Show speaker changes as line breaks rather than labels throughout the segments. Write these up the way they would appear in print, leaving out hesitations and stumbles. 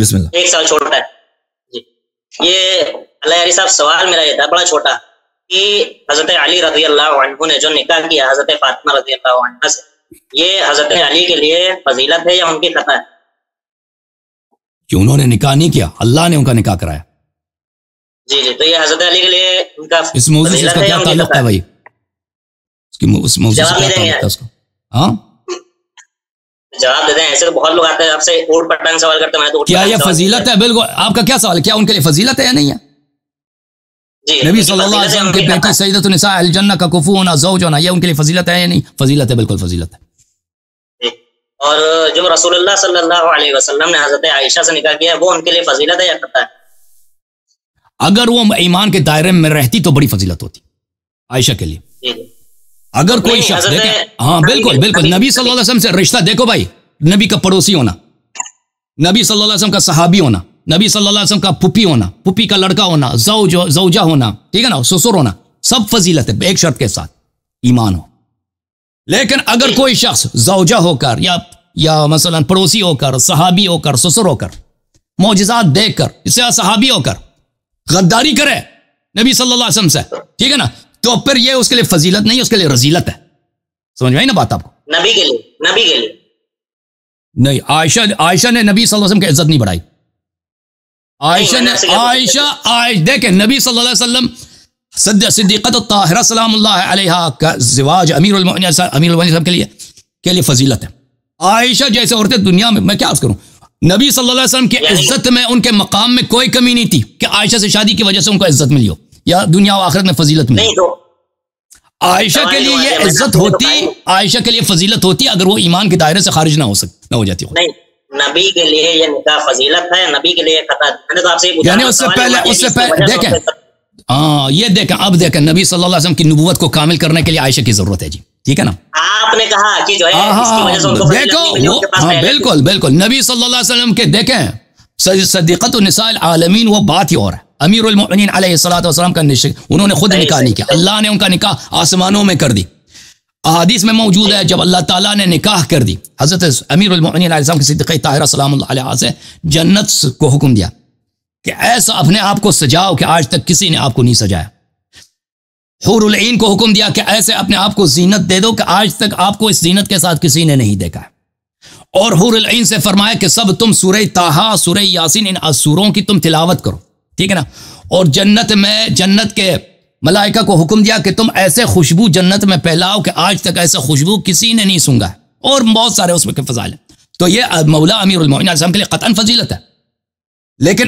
بسم اللہ.
1 سال چھوٹا ہے جی. یہ اللہ علی صاحب سوال میرا یہ تھا بڑا چھوٹا کہ حضرت علی رضی اللہ عنہ نے جو نکاح کیا حضرت فاطمہ رضی اللہ عنہ سے، یہ حضرت علی کے لیے فضیلت ہے یا ان کی خطا ہے؟
کہ انہوں نے نکاح نہیں کیا، اللہ نے ان کا نکاح کرایا.
جی جی، تو یہ حضرت علی کے لیے ان کا
اس موضوع سے اس کا کیا تعلق ہے بھائی؟ اس موضوع سے کیا تعلق ہے اس کا؟ ہاں
جواب دے دیں. ایسے تو بہت لوگ آتے ہیں آپ سے اوٹ پٹانگ سوال کرتے ہیں.
کیا یہ فضیلت ہے؟ بالکل. آپ کا کیا سوال ہے؟ کیا ان کے لیے فضیلت ہے یا نہیں ہے؟ نبی صلی اللہ علیہ وسلم کی بیٹی سیدۃ النساء الجنہ کا کفو ہونا، زوج ہونا، یہ ان کے لیے فضیلت ہے یا نہیں؟ فضیلت ہے، بالکل فضیلت ہے.
اور جو رسول اللہ صلی اللہ علیہ وسلم نے حضرت عائشہ سے نکاح کیا وہ ان کے لیے فضیلت ہے یا خطا ہے؟
اگر وہ ایمان کے دائرے میں رہتی تو بڑی فضیلت ہوتی عائشہ کے لیے. اگر کوئی شخص دیکھیں، ہاں بالکل بالکل، نبی صلی اللہ علیہ وسلم سے رشتہ دیکھو بھائی، نبی کا پڑوسی ہونا، نبی صلی اللہ علیہ وسلم کا صحابی ہونا، نبی صلی اللہ علیہ وسلم کا پھپھی ہونا، پھپھی کا لڑکا ہونا، زوجہ ہونا، ٹھیک ہے نا، سسر ہونا، سب فضیلت ہے ایک شرط کے ساتھ، ایمان ہو. لیکن اگر کوئی شخص زوجہ ہو کر یا مثلا پڑوسی ہو کر، صحابی ہو کر، سسر ہو کر، معجزات دیکھ کر، اس سے صحابی ہو کر غداری کرے نبی صلی اللہ علیہ وسلم سے، ٹھیک ہے نا، تو پھر یہ اس کے لیے فضیلت نہیں، اس کے لیے رذیلت ہے. سمجھ میں آئی نا بات آپ کو؟
نبی کے لیے
نہیں. عائشہ نے نبی صلی اللہ علیہ وسلم کی عزت نہیں بڑھائی. دیکھیں نبی صلی اللہ علیہ وسلم صدیقۃ الطاہرہ سلام اللہ علیہا کا زواج امیر المؤمنین کے لیے فضیلت ہے. عائشہ جیسے عورتیں دنیا میں کیا عرض کروں، نبی صلی اللہ علیہ وسلم کی عزت میں، ان کے مقام میں کوئی کمی نہیں تھی کہ عائشہ سے شادی کی وجہ سے ان کو عزت ملی ہو یا دنیا و آخرت میں فضیلت ملی. عائشہ کے لیے یہ عزت ہوتی، عائشہ کے لیے فضیلت ہوتی اگر وہ ایمان کے دائرے سے خارج نہ ہو جاتی ہو.
نہیں، نبی کے لیے یہ نکاح فضیلت ہے، نبی کے لیے خطا ہے.
یعنی اس سے پہلے دیکھیں، یہ دیکھیں، اب دیکھیں نبی صلی اللہ علیہ وسلم کی نبوت کو کامل کرنے کے لیے عائشہ کی ضرورت ہے جی، ٹھیک ہے نا.
آپ نے کہا کہ جو ہے اس کی وجہ سے ان کو
دیکھو، ہاں بالکل بالکل، نبی صلی اللہ علیہ وسلم کے دیکھیں صدیقۃ النساء العالمین، وہ بات ہی اور ہے. امیر المؤمنین علیہ الصلوۃ والسلام کا انہوں نے خود نکاح نہیں کیا، اللہ نے ان کا نکاح آسمانوں میں کر دی. احادیث میں موجود ہے جب اللہ تعالیٰ نے نکاح کر دی حضرت امیر المؤمنین علیہ السلام کی صدیقہ طاہرہ سلام اللہ علیہ سے، جنت کو حکم دیا کہ ایسا اپنے آپ کو سجاؤ کہ آج تک کسی نے آپ کو نہیں سجایا. حور العین کو حکم دیا کہ ایسے اپنے آپ کو زینت دے دو کہ آج تک آپ کو اس زینت کے ساتھ کسی نے نہیں دیکھا. اور حور العین سے فرمایا کہ سب تم سورہ طٰہٰ، سورہ یاسین، ان سوروں کی تم تلاوت کرو، ٹھیک ہے نا. اور جنت میں جنت کے ملائکہ کو حکم دیا کہ تم ایسے خوشبو جنت میں پھیلاؤ کہ آج تک ایسا خوشبو کسی نے نہیں سونگا. اور بہت سارے اس میں کے فضائل ہیں. تو یہ مولا امیر المؤمنین علیہ السلام کے لیے قطعاً فضیلت ہے. لیکن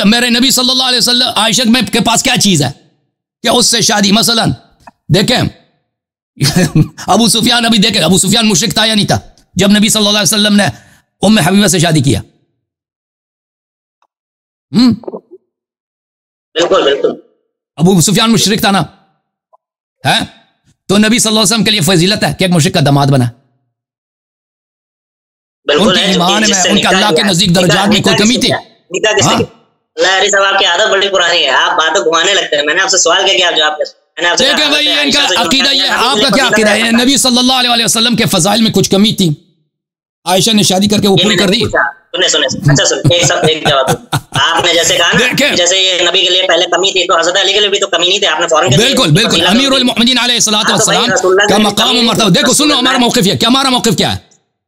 میرے نبی صلی اللہ علیہ وسلم عائشہ کے پاس کیا چیز ہے کہ اس سے شادی؟ مثلا دیکھیں ابو سفیان، ابھی دیکھیں ابو سفیان مشرک تھا یا نہیں تھا جب نبی صلی اللہ علیہ وسلم نے ام حبیبہ سے شادی کیا؟
بالکل بالکل،
ابو سفیان مشرک تھا نا، ہے تو نبی صلی اللہ علیہ وسلم کے لیے فضیلت ہے کہ ایک مشرک کا داماد بنا. ان کے ایمان میں، ان کے اللہ کے نزدیک درجات میں کوئی کمی تھی؟
اللہ علی صاحب آپ کی عادت بڑی پرانی ہے، آپ باتیں گھمانے لگتے ہیں. میں نے آپ سے سوال کیا کہ آپ جواب دیں.
دیکھیں بھائی ان کا عقیدہ یہ، آپ کا کیا عقیدہ ہے؟ نبی صلی اللہ علیہ وسلم کے فضائل میں کچھ کمی تھی، عائشہ نے شادی کر کے وہ پوری کر دی.
آپ نے جیسے کہا جیسے یہ نبی کے لیے پہلے کمی تھی تو حضرت علی کے لیے بھی تو کمی نہیں تھی، آپ نے فوراً
بالکل بالکل امیر المؤمنین علیہ الصلوۃ والسلام کا مقام و مرتبہ. دیکھو سنو ہمارا موقف ہے کیا، ہمارا موقف کیا ہے.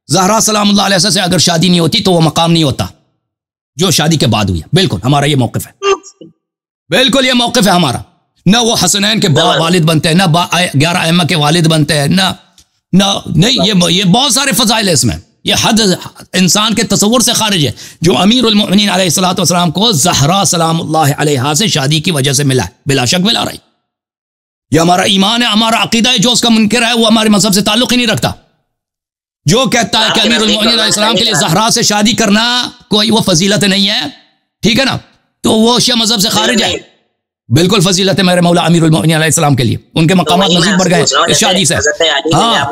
زہرا سلام اللہ علیہ سے اگر شادی نہیں ہوتی تو وہ مقام نہیں ہوتا جو شادی کے بعد ہوئی. بالکل ہمارا یہ موقف ہے، بالکل یہ موقف ہے ہمارا. نہ وہ حسنین کے والد بنتے ہیں، نہ 11 ائمہ کے والد بنتے ہیں، نہ نہیں، یہ بہت سارے فضائل ہیں اس میں. یہ حد انسان کے تصور سے خارج ہے. جو امیر المؤمنین علیہ الصلوۃ والسلام کو زہرا سلام اللہ علیہا سے شادی کی وجہ سے ملا ہے، بلا شک بلا رہی. یہ ہمارا ایمان ہے، ہمارا عقیدہ ہے. جو اس کا منکر ہے وہ ہمارے مذہب سے تعلق ہی نہیں رکھتا. جو کہتا ہے کہ امیر المؤمنین علیہ السلام کے لیے زہرا سے شادی کرنا کوئی وہ فضیلت نہیں ہے، ٹھیک ہے نا، تو وہ شیعہ مذہب سے خارج ہے. بالکل فضیلت ہے میرے مولا امیر المؤمنین علیہ السلام کے لیے. ان کے مقامات مزید بڑھ گئے اس شادی سے. ہاں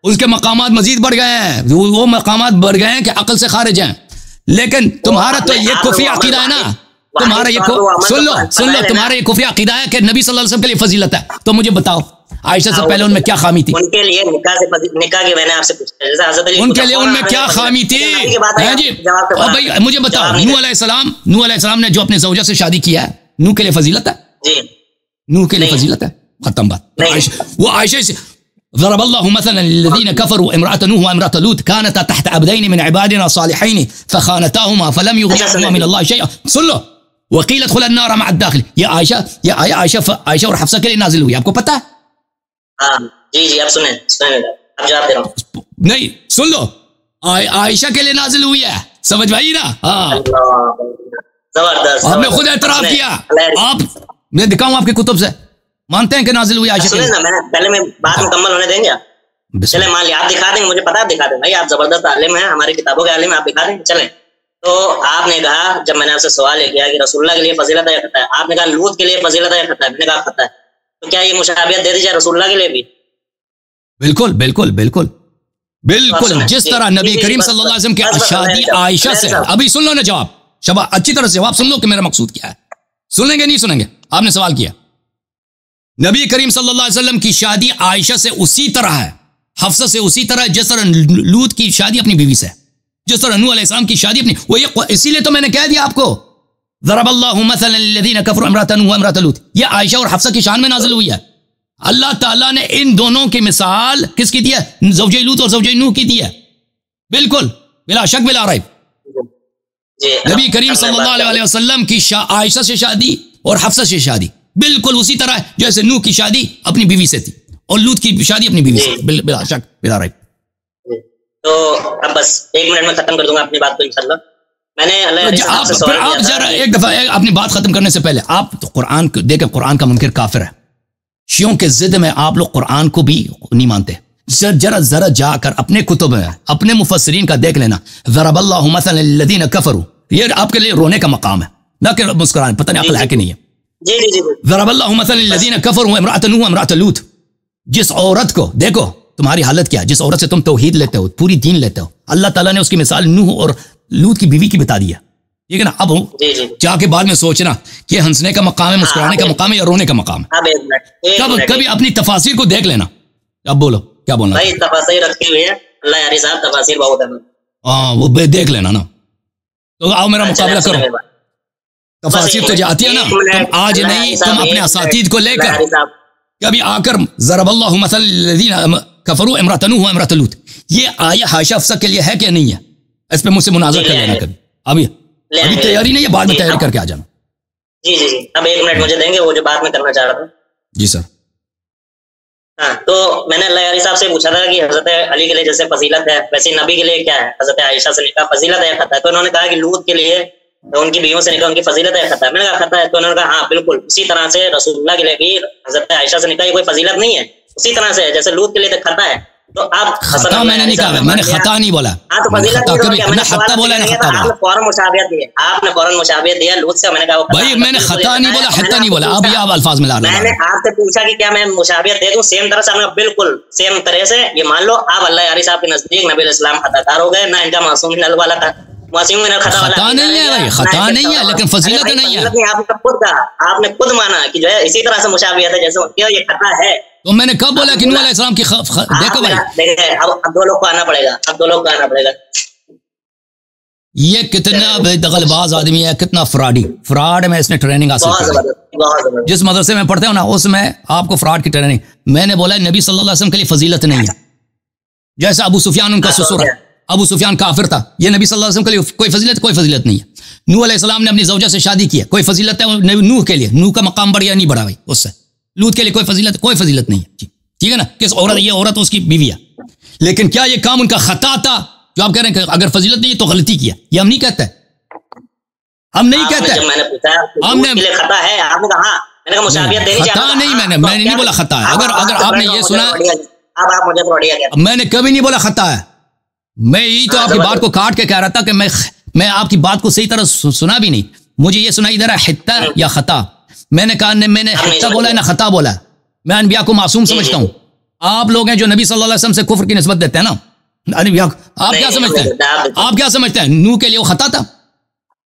اس کے مقامات مزید بڑھ گئے ہیں، وہ مقامات بڑھ گئے ہیں کہ عقل سے خارج ہیں. لیکن تمہارا تو یہ کفری عقیدہ ہے نا، تمہارا یہ سن لو تمہارا یہ کفری عقیدہ ہے کہ نبی صلی اللہ علیہ وسلم کے لیے فضیلت ہے. تو مجھے بتاؤ عائشہ سے پہلے ان میں کیا خامی تھی؟
ان کے لیے نکاح کی میں نے آپ سے پوچھا جیسے حضرت علی
ان کے لیے ان میں کیا خامی تھی؟ جی بھائی مجھے بتاؤ، نوح علیہ السلام نے جو اپنے زوجہ سے شادی کیا ہے، نوح کے لیے فضیلت ہے؟
جی
نوح کے لیے فضیلت ہے، ختم بات. وہ عائشہ سے ضرب الله مثلا للذين كفروا امرأة نوح وامرأة لوط كانتا تحت عبدين من عبادنا صالحين فخانتاهما فلم يغنيهما من الله شيئا. سن لو، وقيل ادخل النار مع الداخل. یہ عائشہ اور حفصہ کے لیے نازل ہوئی، آپ کو پتہ ہے؟
ہاں جی اب سنیں اب جواب دے رہا ہوں.
نہیں سن لو، عائشہ کے لیے نازل ہوئی ہے، سمجھ بھائی نا؟ ہاں
زبردست،
آپ نے خود اعتراف کیا. آپ میں دکھاؤں آپ کی کتب سے، مانتے ہیں کہ نازل ہوئی عائشہ کے لیے؟
میں نے پہلے میں بات مکمل ہونے دیں گے. چلے مان لیا آپ دکھا دیں گے، مجھے پتا دکھا دیں بھائی، آپ زبردست عالم ہیں، ہماری کتابوں کے عالم ہیں، آپ دکھا دیں. چلیں تو آپ نے کہا، جب میں نے آپ سے سوال یہ کیا کہ رسول اللہ کے لیے فضیلت ہے یا خطا ہے، آپ نے کہا لوط کے لیے فضیلت ہے یا خطا ہے، میں نے کہا خطا ہے. تو کیا یہ مشابہت دے دی جائے رسول اللہ کے لیے بھی؟
بالکل بالکل بالکل بالکل. جس طرح نبی کریم صلی اللہ علیہ وسلم کی شادی عائشہ سے، ابھی سن لو نا جواب، شباب اچھی طرح سے جواب سن لو کہ میرا مقصود کیا ہے. سنیں گے نہیں سنیں گے؟ آپ نے سوال کیا، نبی کریم صلی اللہ علیہ وسلم کی شادی عائشہ سے اسی طرح ہے، حفصہ سے اسی طرح جس طرح لوط کی شادی اپنی بیوی سے، جس طرح نوح علیہ السلام کی شادی اپنی. وہ اسی لیے تو میں نے کہہ دیا آپ کو، ضرب اللہ مثلا للذین کفروا امرأة نوح وامرأة لوط، یہ عائشہ اور حفصہ کی شان میں نازل ہوئی ہے. اللہ تعالیٰ نے ان دونوں کی مثال کس کی دی ہے؟ زوجہ لوط اور زوجہ نوح کی دی ہے. بالکل بلا شک بلا ریب. نبی کریم صلی اللہ علیہ وسلم کی عائشہ سے شادی اور حفصہ سے شادی بالکل اسی طرح ہے جیسے نوح کی شادی اپنی بیوی سے تھی اور لوط کی شادی اپنی بیوی سے، بلا شک بلا ریب.
تو اب بس 1 منٹ میں ختم کر دوں گا اپنی بات کو انشاءاللہ. میں نے
آپ ذرا ایک دفعہ اپنی بات ختم کرنے سے پہلے آپ تو قرآن دیکھیں، قرآن کا منکر کافر ہے. شیعوں کے ضد میں آپ لوگ قرآن کو بھی نہیں مانتے. ذرا جا کر اپنے کتب میں اپنے مفسرین کا دیکھ لینا. ضرب اللہ مثلا للذین کفروا، یہ آپ کے لیے رونے کا مقام ہے نہ کہ مسکرانے. پتہ نہیں عقل ہے کہ نہیں ہے.
جی
ضرب اللہ مثلا للذین کفروا امرأة نوح وامرأة لوط. جس عورت کو دیکھو تمہاری حالت کیا ہے، جس عورت سے تم توحید لیتے ہو، پوری دین لیتے ہو، اللہ تعالیٰ نے اس کی مثال نوح اور لوط کی بیوی کی بتا دی ہے. ٹھیک ہے نا؟ اب جا کے بعد میں سوچنا کہ ہنسنے کا مقام ہے، مسکرانے کا مقام ہے یا رونے کا مقام ہے. کبھی اپنی تفاسیر کو دیکھ لینا. اب بولو کیا بولنا
بھائی؟ تفاسیر رکھی ہوئی ہے اللہ یاری صاحب، تفاسیر بہت ہے.
ہاں وہ دیکھ لینا نا. تو آؤ میرا مقابلہ کرو. تفاسیر تو جاتی ہے نا، تم آج نہیں، تم اپنے اساتید کو لے کر کبھی آ کر ضرب اللہ مثلا للذین کفروا امرأة نوح وامرأة لوط، یہ آیا عائشہ حفصہ کے لیے ہے کہ نہیں ہے؟ اس پہ مجھ سے مناظرہ کر لینا کبھی. ابھی تیاری نہیں ہے، بعد میں تیاری کر کے آ جانا.
جی اب 1 منٹ مجھے دیں گے، وہ جو بات میں کرنا چاہ رہا تھا.
جی سر.
ہاں تو میں نے اللہ یاری صاحب سے پوچھا تھا کہ حضرت علی کے لیے جیسے فضیلت ہے ویسے نبی کے لیے کیا ہے؟ حضرت عائشہ سے نکاح فضیلت ہے خطا ہے؟ تو انہوں نے کہا کہ لوط کے لیے ان کی بیویوں سے نکاح ان کی فضیلت ہے خطا ہے. میں نے کہا خطا ہے. تو انہوں نے کہا ہاں بالکل اسی طرح سے رسول اللہ کے لیے بھی حضرت عائشہ سے نکاح کوئی فضیلت نہیں ہے، اسی طرح سے جیسے لوط کے لیے خطا ہے. تو آپ
خطا میں نے نہیں کہا، میں نے خطا نہیں بولا.
ہاں تو فضیلت
نہ خطا بولا نہ خطا بولا.
فوراً مشابہت دی، آپ نے فوراً مشابہت دیا لوط سے. میں نے کہا
بھائی میں نے خطا نہیں بولا، خطا نہیں بولا. اب یہ آپ الفاظ ملا رہے ہیں.
میں نے آپ سے پوچھا کہ کیا میں مشابہت دے دوں سیم طرح سے؟ بالکل سیم طرح سے. یہ مان لو آپ اللہ یاری صاحب کے نزدیک نبی علیہ السلام خطا کار ہو گئے، نہ ان کا معصوم نل والا تھا.
خطا نہیں ہے بھائی، خطا نہیں ہے لیکن فضیلت نہیں ہے.
آپ نے خود کہا، آپ نے خود مانا کہ جو ہے اسی طرح سے مشابہت ہے جیسے یہ خطا ہے.
تو میں نے کب بولا کہ نوح علیہ السلام کی دیکھو بھائی،
اب 2 لوگ کو آنا پڑے گا، اب 2 لوگ کو آنا پڑے گا.
یہ کتنا دخل باز آدمی ہے، کتنا فراڈ میں اس نے ٹریننگ حاصل کی. جس مدرسے میں پڑھتے ہو نا اس میں آپ کو فراڈ کی ٹریننگ. میں نے بولا نبی صلی اللہ علیہ وسلم کے لیے فضیلت نہیں ہے. جیسے ابو سفیان ان کا سسر ہے، ابو سفیان کافر تھا، یہ نبی صلی اللہ علیہ وسلم کے لیے کوئی فضیلت نہیں ہے. نوح علیہ السلام نے اپنی زوجہ سے شادی کی ہے، کوئی فضیلت ہے نوح کے لیے؟ نوح کا مقام بڑھیا نہیں بڑھا بھائی اس سے. لوط کے لیے کوئی فضیلت نہیں ہے. ٹھیک ہے نا؟ کس عورت، یہ عورت اس کی بیوی ہے. لیکن کیا یہ کام ان کا خطا تھا جو آپ کہہ رہے ہیں کہ اگر فضیلت نہیں ہے تو غلطی کیا؟ یہ ہم نہیں کہتے، ہم نہیں کہتے.
ہم نے خطا ہے، آپ نے کہا میں نے کہا مشابہت دینی چاہیے.
خطا نہیں، میں نے نہیں بولا خطا ہے. اگر آپ نے یہ سنا،
اب آپ مجھے توڑیے گا.
میں نے کبھی نہیں بولا خطا ہے. میں یہی تو آپ کی بات کو کاٹ کے کہہ رہا تھا کہ میں آپ کی بات کو صحیح طرح سنا بھی نہیں. مجھے یہ سنائی دے رہا ہے حتہ یا خطا. میں نے کہا میں نے حتہ بولا ہے نہ خطا بولا ہے. میں انبیاء کو معصوم سمجھتا ہوں. آپ لوگ ہیں جو نبی صلی اللہ علیہ وسلم سے کفر کی نسبت دیتے ہیں نا. آپ کیا سمجھتے ہیں؟ آپ کیا سمجھتے ہیں نوح کے لیے وہ خطا تھا؟